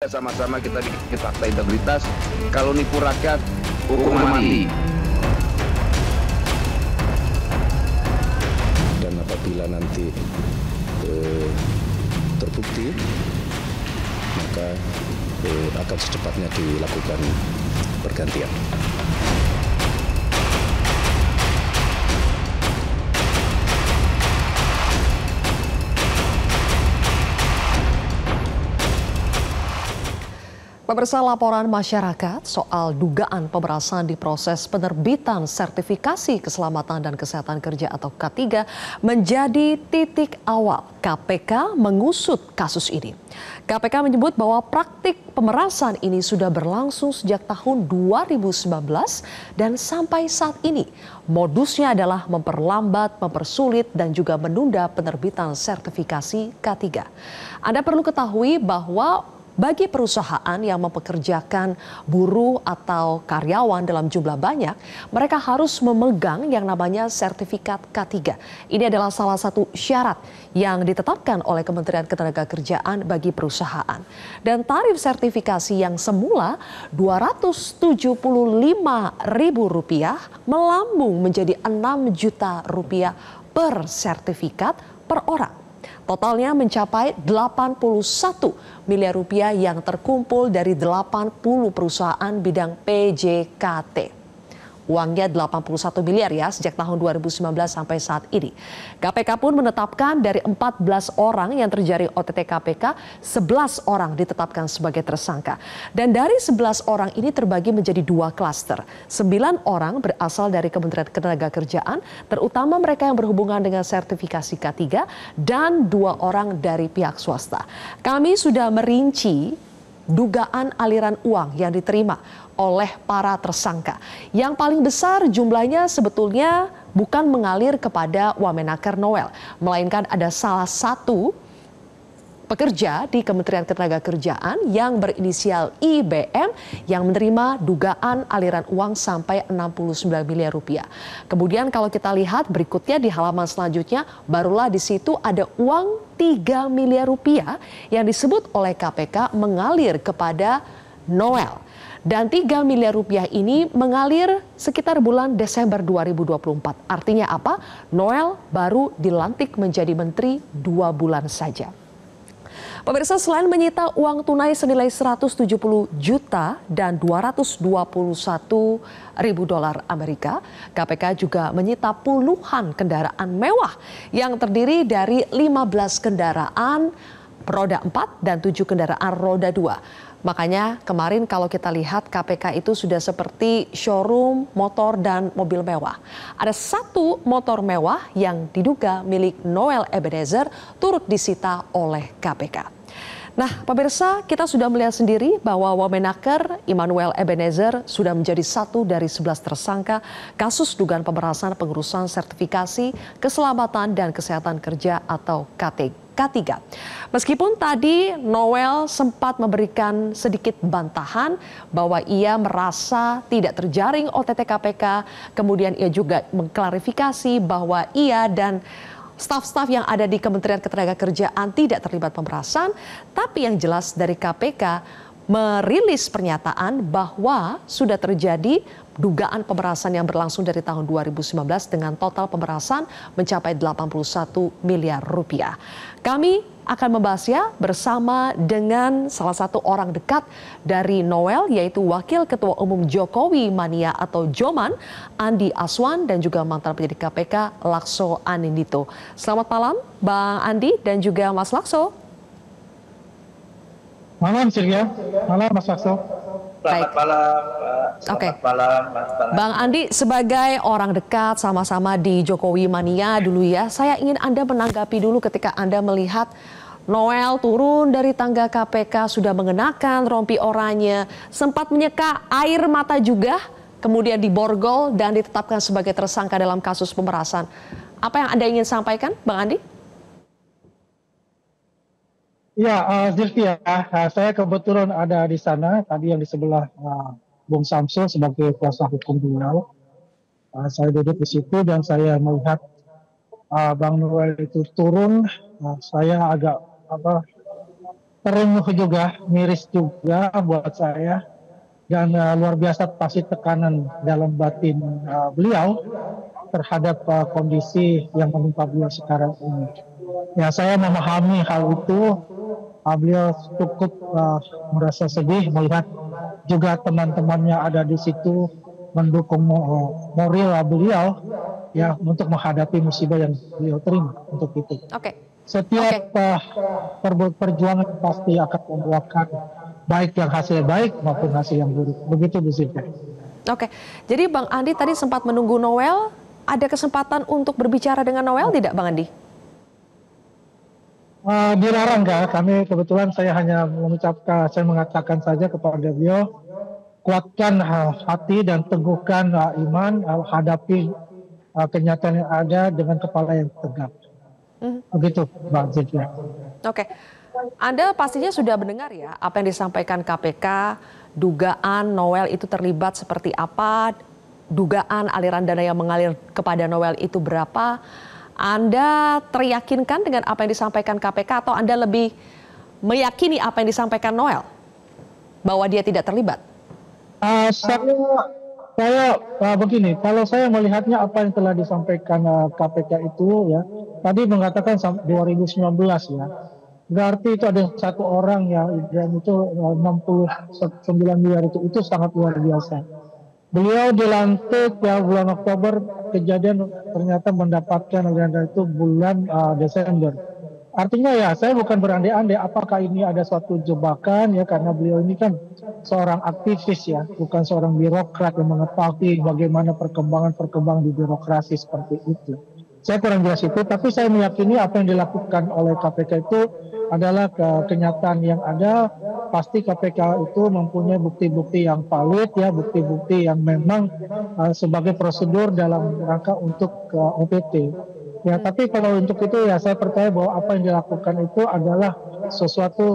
Sama-sama kita bikin fakta integritas. Kalau nipu rakyat, hukuman mati. Dan apabila nanti terbukti, maka akan secepatnya dilakukan pergantian. Pemirsa, laporan masyarakat soal dugaan pemerasan di proses penerbitan sertifikasi keselamatan dan kesehatan kerja atau K3 menjadi titik awal KPK mengusut kasus ini. KPK menyebut bahwa praktik pemerasan ini sudah berlangsung sejak tahun 2019 dan sampai saat ini modusnya adalah memperlambat, mempersulit dan juga menunda penerbitan sertifikasi K3. Anda perlu ketahui bahwa bagi perusahaan yang mempekerjakan buruh atau karyawan dalam jumlah banyak, mereka harus memegang yang namanya sertifikat K3. Ini adalah salah satu syarat yang ditetapkan oleh Kementerian Ketenagakerjaan bagi perusahaan. Dan tarif sertifikasi yang semula Rp275.000 melambung menjadi Rp6 juta per sertifikat per orang. Totalnya mencapai Rp81 miliar yang terkumpul dari 80 perusahaan bidang PJKT. Uangnya 81 miliar ya sejak tahun 2019 sampai saat ini. KPK pun menetapkan dari 14 orang yang terjaring OTT KPK, 11 orang ditetapkan sebagai tersangka. Dan dari 11 orang ini terbagi menjadi 2 klaster. 9 orang berasal dari Kementerian Ketenagakerjaan, terutama mereka yang berhubungan dengan sertifikasi K3, dan 2 orang dari pihak swasta. Kami sudah merinci dugaan aliran uang yang diterima oleh para tersangka. Yang paling besar jumlahnya sebetulnya bukan mengalir kepada Wamenaker Noel, melainkan ada salah satu pekerja di Kementerian Ketenagakerjaan yang berinisial IBM yang menerima dugaan aliran uang sampai Rp69 miliar. Kemudian kalau kita lihat berikutnya di halaman selanjutnya, barulah di situ ada uang Rp3 miliar yang disebut oleh KPK mengalir kepada Noel. Dan Rp3 miliar ini mengalir sekitar bulan Desember 2024. Artinya apa? Noel baru dilantik menjadi menteri 2 bulan saja. Pemirsa, selain menyita uang tunai senilai 170 juta dan 221 ribu dolar Amerika, KPK juga menyita puluhan kendaraan mewah yang terdiri dari 15 kendaraan roda 4 dan 7 kendaraan roda 2. Makanya kemarin kalau kita lihat KPK itu sudah seperti showroom motor dan mobil mewah. Ada 1 motor mewah yang diduga milik Noel Ebenezer turut disita oleh KPK. Nah, pemirsa, kita sudah melihat sendiri bahwa Wamenaker Immanuel Ebenezer sudah menjadi 1 dari 11 tersangka kasus dugaan pemerasan pengurusan sertifikasi keselamatan dan kesehatan kerja atau K3. Meskipun tadi Noel sempat memberikan sedikit bantahan bahwa ia merasa tidak terjaring OTT KPK, kemudian ia juga mengklarifikasi bahwa ia dan staf-staf yang ada di Kementerian Ketenagakerjaan tidak terlibat pemerasan, tapi yang jelas dari KPK merilis pernyataan bahwa sudah terjadi dugaan pemerasan yang berlangsung dari tahun 2019 dengan total pemerasan mencapai Rp81 miliar. Kami akan membahasnya bersama dengan salah satu orang dekat dari Noel, yaitu Wakil Ketua Umum Jokowi Mania atau Joman, Andi Aswan, dan juga mantan penyidik KPK Lakso Anindito. Selamat malam Bang Andi dan juga Mas Lakso. Malam Sylvia, malam Mas Lakso. Selamat malam, Selamat malam, Mas Bala. Bang Andi, sebagai orang dekat sama-sama di Jokowi Mania dulu ya, saya ingin Anda menanggapi dulu ketika Anda melihat Noel turun dari tangga KPK sudah mengenakan rompi oranye, sempat menyeka air mata juga, kemudian diborgol dan ditetapkan sebagai tersangka dalam kasus pemerasan. Apa yang Anda ingin sampaikan, Bang Andi? Ya, Sylvia, saya kebetulan ada di sana, tadi yang di sebelah Bung Samsul sebagai kuasa hukum beliau. Saya duduk di situ dan saya melihat Bang Noel itu turun. Saya agak terenyuh juga, miris juga buat saya, dan luar biasa pasti tekanan dalam batin beliau terhadap kondisi yang menimpa beliau sekarang ini. Ya, saya memahami hal itu. Beliau cukup merasa sedih melihat juga teman-temannya ada di situ mendukung moral beliau ya untuk menghadapi musibah yang beliau terima untuk itu. Oke. Setiap perjuangan pasti akan membuahkan baik yang hasil baik maupun hasil yang buruk. Begitu Bu Sylvia. Oke, jadi Bang Andi tadi sempat menunggu Noel. Ada kesempatan untuk berbicara dengan Noel tidak, Bang Andi? Dilarang enggak, kami kebetulan saya hanya saya mengatakan saja kepada beliau, kuatkan hati dan teguhkan iman, hadapi kenyataan yang ada dengan kepala yang tegak. Begitu, Bang Zidya. Oke, Anda pastinya sudah mendengar ya apa yang disampaikan KPK, dugaan Noel itu terlibat seperti apa, dugaan aliran dana yang mengalir kepada Noel itu berapa. Anda teryakinkan dengan apa yang disampaikan KPK atau Anda lebih meyakini apa yang disampaikan Noel bahwa dia tidak terlibat? Saya begini, kalau saya melihatnya apa yang telah disampaikan KPK itu ya, tadi mengatakan 2019 ya, berarti itu ada satu orang ya, dan itu 69 miliar itu sangat luar biasa. Beliau dilantik ya bulan Oktober, kejadian ternyata mendapatkan dana itu bulan Desember. Artinya ya saya bukan berandai-andai apakah ini ada suatu jebakan ya, karena beliau ini kan seorang aktivis ya, bukan seorang birokrat yang mengetahui bagaimana perkembangan di birokrasi seperti itu. Saya kurang jelas itu, tapi saya meyakini apa yang dilakukan oleh KPK itu adalah kenyataan yang ada. Pasti KPK itu mempunyai bukti-bukti yang valid ya, bukti-bukti yang memang sebagai prosedur dalam rangka untuk OPT. Ya, tapi kalau untuk itu ya saya percaya bahwa apa yang dilakukan itu adalah sesuatu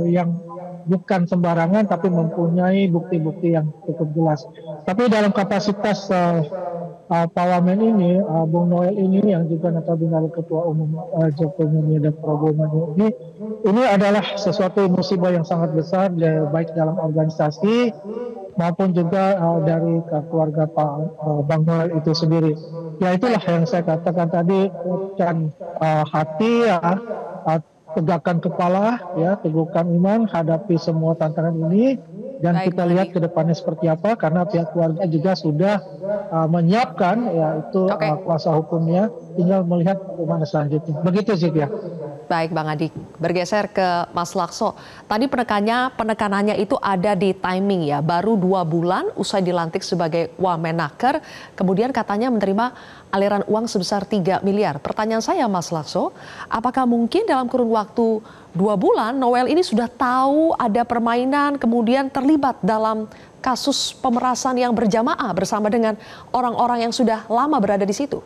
yang bukan sembarangan, tapi mempunyai bukti-bukti yang cukup jelas. Tapi dalam kapasitas Pak Wamen ini, Bung Noel ini yang juga notabene Ketua Umum Jokowi dan Prabowo ini adalah sesuatu musibah yang sangat besar, baik dalam organisasi maupun juga dari keluarga Pak Bang Noel itu sendiri. Ya itulah yang saya katakan tadi, kuatkan hati, tegakkan kepala, ya, teguhkan iman, hadapi semua tantangan ini. Dan baik, kita lihat ke depannya seperti apa, karena pihak keluarga juga sudah menyiapkan yaitu kuasa hukumnya, tinggal melihat bagaimana selanjutnya. Begitu sih ya. Baik Bang Adi, bergeser ke Mas Lakso. Tadi penekanannya itu ada di timing ya, baru 2 bulan usai dilantik sebagai Wamenaker, kemudian katanya menerima aliran uang sebesar 3 miliar. Pertanyaan saya Mas Lakso, apakah mungkin dalam kurun waktu 2 bulan Noel ini sudah tahu ada permainan kemudian terlibat dalam kasus pemerasan yang berjamaah bersama dengan orang-orang yang sudah lama berada di situ?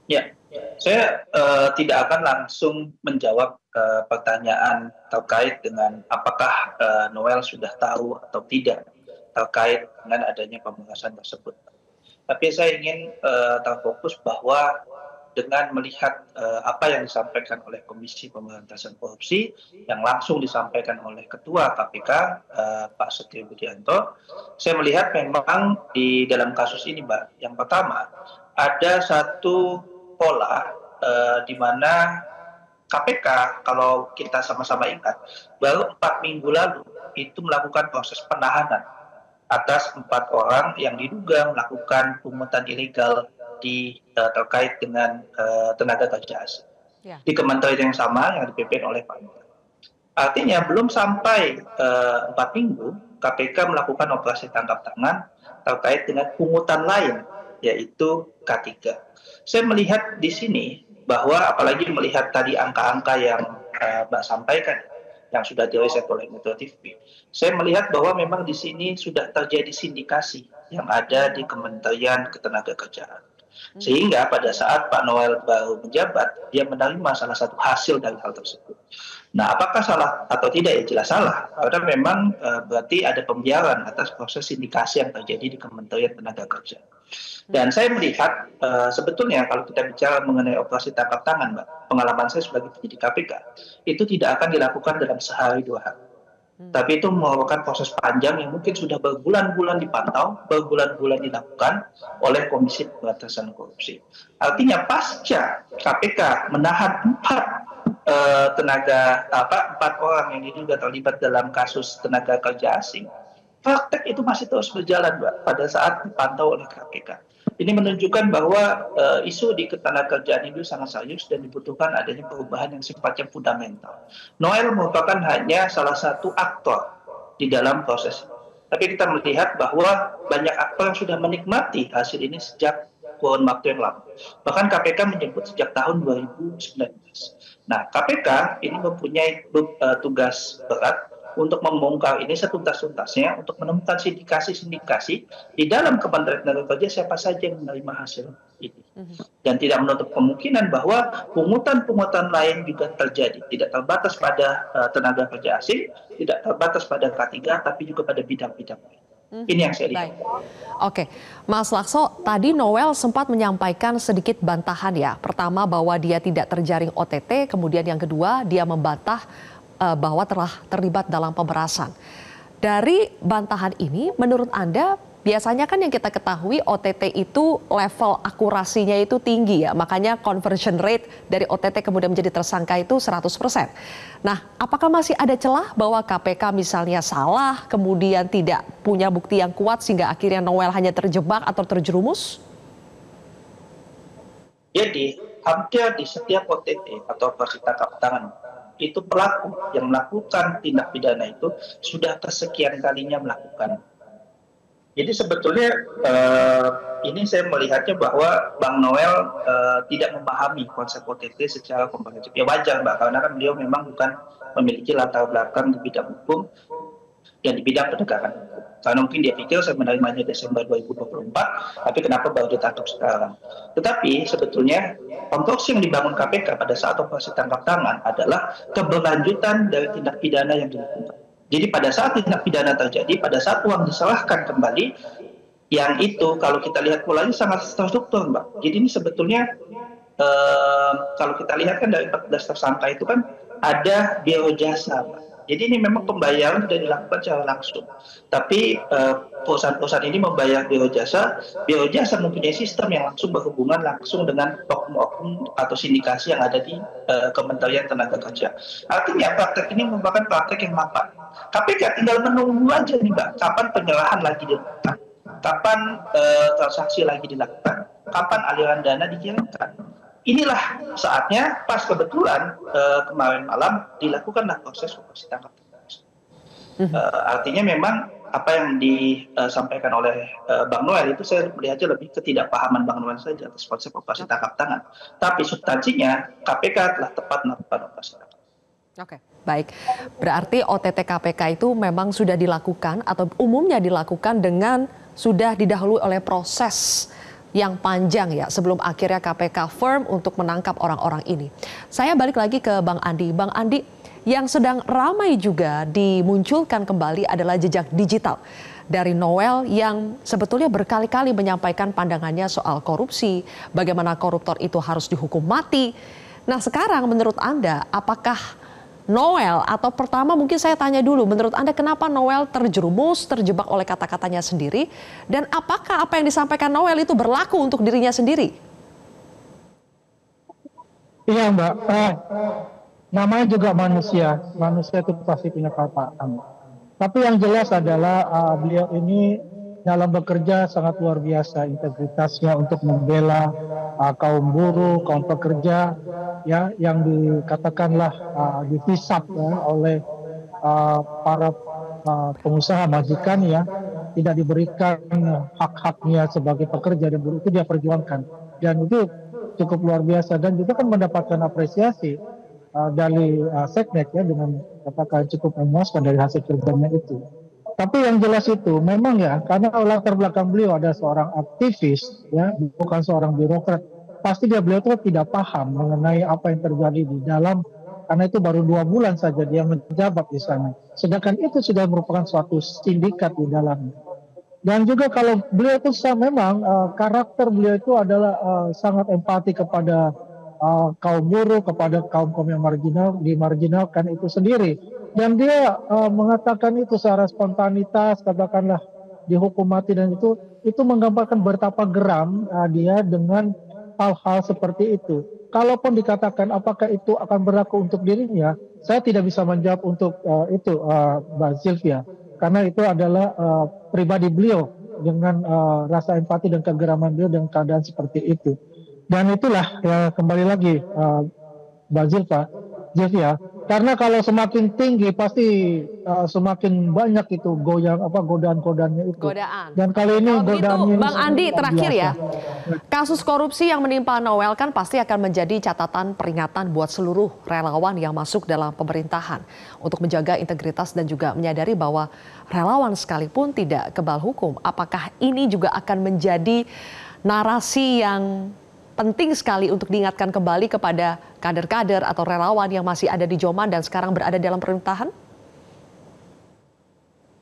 Ya, saya tidak akan langsung menjawab pertanyaan terkait dengan apakah Noel sudah tahu atau tidak terkait dengan adanya pemerasan tersebut. Tapi saya ingin terfokus bahwa dengan melihat apa yang disampaikan oleh Komisi Pemberantasan Korupsi yang langsung disampaikan oleh Ketua KPK Pak Setio Budianto, saya melihat memang di dalam kasus ini, Mbak, yang pertama ada satu pola di mana KPK, kalau kita sama-sama ingat, baru 4 minggu lalu itu melakukan proses penahanan atas 4 orang yang diduga melakukan pungutan ilegal terkait dengan tenaga kerja asing di kementerian yang sama yang dipimpin oleh Pak Noel. Artinya belum sampai 4 minggu KPK melakukan operasi tangkap tangan terkait dengan pungutan lain, yaitu K3. Saya melihat di sini bahwa apalagi melihat tadi angka-angka yang Mbak sampaikan yang sudah diriset oleh Metro TV, saya melihat bahwa memang di sini sudah terjadi sindikasi yang ada di Kementerian Ketenagakerjaan. Sehingga pada saat Pak Noel baru menjabat, dia menerima salah satu hasil dari hal tersebut. Nah, apakah salah atau tidak? Ya jelas salah. Karena memang berarti ada pembiaran atas proses sindikasi yang terjadi di Kementerian Tenaga Kerja. Dan saya melihat sebetulnya kalau kita bicara mengenai operasi tangkap tangan, Mbak, pengalaman saya sebagai penyidik KPK, itu tidak akan dilakukan dalam sehari 2 hari. Tapi itu merupakan proses panjang yang mungkin sudah berbulan-bulan dipantau, berbulan-bulan dilakukan oleh Komisi Pemberantasan Korupsi. Artinya pasca KPK menahan 4 orang yang diduga terlibat dalam kasus tenaga kerja asing, praktek itu masih terus berjalan, Mbak, pada saat dipantau oleh KPK. Ini menunjukkan bahwa isu di ketenagakerjaan itu sangat serius dan dibutuhkan adanya perubahan yang sifatnya fundamental. Noel merupakan hanya salah satu aktor di dalam proses ini. Tapi kita melihat bahwa banyak aktor yang sudah menikmati hasil ini sejak kurun waktu yang lama. Bahkan KPK menyebut sejak tahun 2019. Nah, KPK ini mempunyai tugas berat untuk membongkar ini setuntas-tuntasnya, untuk menemukan sindikasi-sindikasi di dalam Kementerian Tenaga Kerja siapa saja yang menerima hasil ini. Dan tidak menutup kemungkinan bahwa pungutan-pungutan lain juga terjadi. Tidak terbatas pada tenaga kerja asing, tidak terbatas pada K3, tapi juga pada bidang-bidang lain. Ini yang saya lihat. Oke, Mas Lakso, tadi Noel sempat menyampaikan sedikit bantahan ya. Pertama bahwa dia tidak terjaring OTT, kemudian yang kedua dia membantah bahwa telah terlibat dalam pemerasan. Dari bantahan ini, menurut Anda, biasanya kan yang kita ketahui OTT itu level akurasinya itu tinggi ya, makanya conversion rate dari OTT kemudian menjadi tersangka itu 100%. Nah, apakah masih ada celah bahwa KPK misalnya salah, kemudian tidak punya bukti yang kuat sehingga akhirnya Noel hanya terjebak atau terjerumus? Jadi, hampir di setiap OTT atau operasi tangkap tangan, itu pelaku yang melakukan tindak pidana itu sudah kesekian kalinya melakukan. Jadi sebetulnya ini saya melihatnya bahwa Bang Noel tidak memahami konsep OTT secara komprehensif. Ya wajar, Mbak, karena kan beliau memang bukan memiliki latar belakang di bidang hukum dan di bidang penegakan hukum. Karena mungkin dia pikir saya menerimanya Desember 2024, tapi kenapa baru ditangkap sekarang? Tetapi sebetulnya konstruksi yang dibangun KPK pada saat operasi tangkap tangan adalah keberlanjutan dari tindak pidana yang dilakukan. Jadi pada saat tindak pidana terjadi, pada saat uang diserahkan kembali, yang itu kalau kita lihat polanya sangat terstruktur, Mbak. Jadi ini sebetulnya kalau kita lihat kan dari 14 tersangka itu kan ada biro jasa, Mbak. Jadi ini memang pembayaran sudah dilakukan secara langsung. Tapi perusahaan-perusahaan ini membayar biro jasa mempunyai sistem yang langsung berhubungan langsung dengan oknum-oknum atau sindikasi yang ada di Kementerian Tenaga Kerja. Artinya praktek ini merupakan praktek yang mapan. KPK tinggal menunggu aja nih, Mbak, kapan penyerahan lagi dilakukan, kapan transaksi lagi dilakukan, kapan aliran dana dikirimkan. Inilah saatnya pas kebetulan kemarin malam dilakukanlah proses operasi tangkap tangan. Artinya memang apa yang disampaikan oleh Bang Noel itu saya melihatnya lebih ketidakpahaman Bang Noel saja atas konsep operasi tangkap tangan. Tapi substansinya KPK telah tepat melakukan operasi tangkap. Oke, baik. Berarti OTT KPK itu memang sudah dilakukan atau umumnya dilakukan dengan sudah didahului oleh proses yang panjang ya sebelum akhirnya KPK firm untuk menangkap orang-orang ini. Saya balik lagi ke Bang Andi. Bang Andi, yang sedang ramai juga dimunculkan kembali adalah jejak digital dari Noel yang sebetulnya berkali-kali menyampaikan pandangannya soal korupsi, bagaimana koruptor itu harus dihukum mati. Nah sekarang menurut Anda apakah Noel, atau pertama mungkin saya tanya dulu, menurut Anda kenapa Noel terjerumus, terjebak oleh kata-katanya sendiri, dan apakah apa yang disampaikan Noel itu berlaku untuk dirinya sendiri? Iya, Mbak, namanya juga manusia itu pasti punya kelemahan. Tapi yang jelas adalah beliau ini dalam bekerja sangat luar biasa integritasnya untuk membela kaum buruh, kaum pekerja ya yang dikatakanlah dihisap ya, oleh para pengusaha majikan ya, tidak diberikan hak-haknya sebagai pekerja dan buruh, itu dia perjuangkan, dan itu cukup luar biasa dan juga kan mendapatkan apresiasi dari Seknek ya dengan katakan cukup memuaskan dari hasil kerjanya itu. Tapi yang jelas itu memang ya, karena latar belakang beliau ada seorang aktivis ya, bukan seorang birokrat, pasti beliau itu tidak paham mengenai apa yang terjadi di dalam, karena itu baru 2 bulan saja dia menjabat di sana. Sedangkan itu sudah merupakan suatu sindikat di dalamnya. Dan juga kalau beliau itu memang karakter beliau itu adalah sangat empati kepada kaum buruh, kepada kaum-kaum yang dimarginalkan itu sendiri. Dan dia mengatakan itu secara spontanitas, katakanlah dihukum mati, dan itu menggambarkan betapa geram dia dengan hal-hal seperti itu. Kalaupun dikatakan apakah itu akan berlaku untuk dirinya, saya tidak bisa menjawab untuk itu, Mbak Sylvia, karena itu adalah pribadi beliau dengan rasa empati dan kegeraman beliau dengan keadaan seperti itu. Dan itulah ya, kembali lagi Mbak Sylvia, karena kalau semakin tinggi pasti semakin banyak itu godaan-godaannya itu. Godaan. Dan kali ini Kalau begitu, godaannya Bang Andi, terakhir ya, biasa. kasus korupsi yang menimpa Noel kan pasti akan menjadi catatan peringatan buat seluruh relawan yang masuk dalam pemerintahan untuk menjaga integritas dan juga menyadari bahwa relawan sekalipun tidak kebal hukum. Apakah ini juga akan menjadi narasi yang penting sekali untuk diingatkan kembali kepada kader-kader atau relawan yang masih ada di Joman dan sekarang berada dalam pemerintahan?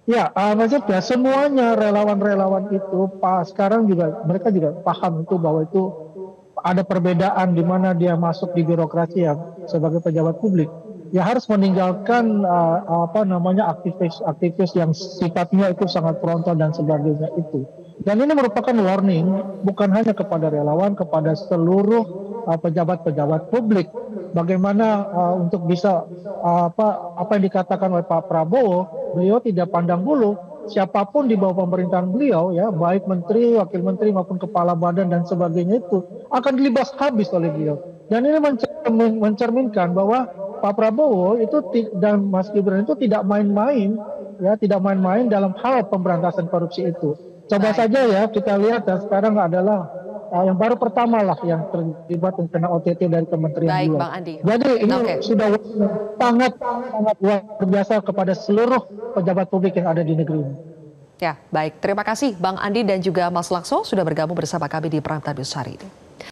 Ya, maksudnya semuanya relawan-relawan itu sekarang juga mereka juga paham itu bahwa itu ada perbedaan di mana dia masuk di birokrasi yang sebagai pejabat publik. Ya harus meninggalkan aktivis yang sifatnya itu sangat frontal dan sebagainya itu. Dan ini merupakan warning bukan hanya kepada relawan, kepada seluruh pejabat-pejabat publik. Bagaimana untuk bisa apa yang dikatakan oleh Pak Prabowo, beliau tidak pandang bulu siapapun di bawah pemerintahan beliau, ya baik menteri, wakil menteri maupun kepala badan dan sebagainya itu akan dilibas habis oleh beliau. Dan ini mencerminkan bahwa Pak Prabowo itu dan Mas Gibran itu tidak main-main, ya tidak main-main dalam hal pemberantasan korupsi itu. Coba saja ya kita lihat, dan sekarang adalah yang baru pertama lah yang terlibat yang kena OTT dari Kementerian Baik, Luar. Bang Andi. Jadi ini sudah sangat luar biasa kepada seluruh pejabat publik yang ada di negeri ini. Ya, baik. Terima kasih Bang Andi dan juga Mas Lakso sudah bergabung bersama kami di Prime Time News hari ini.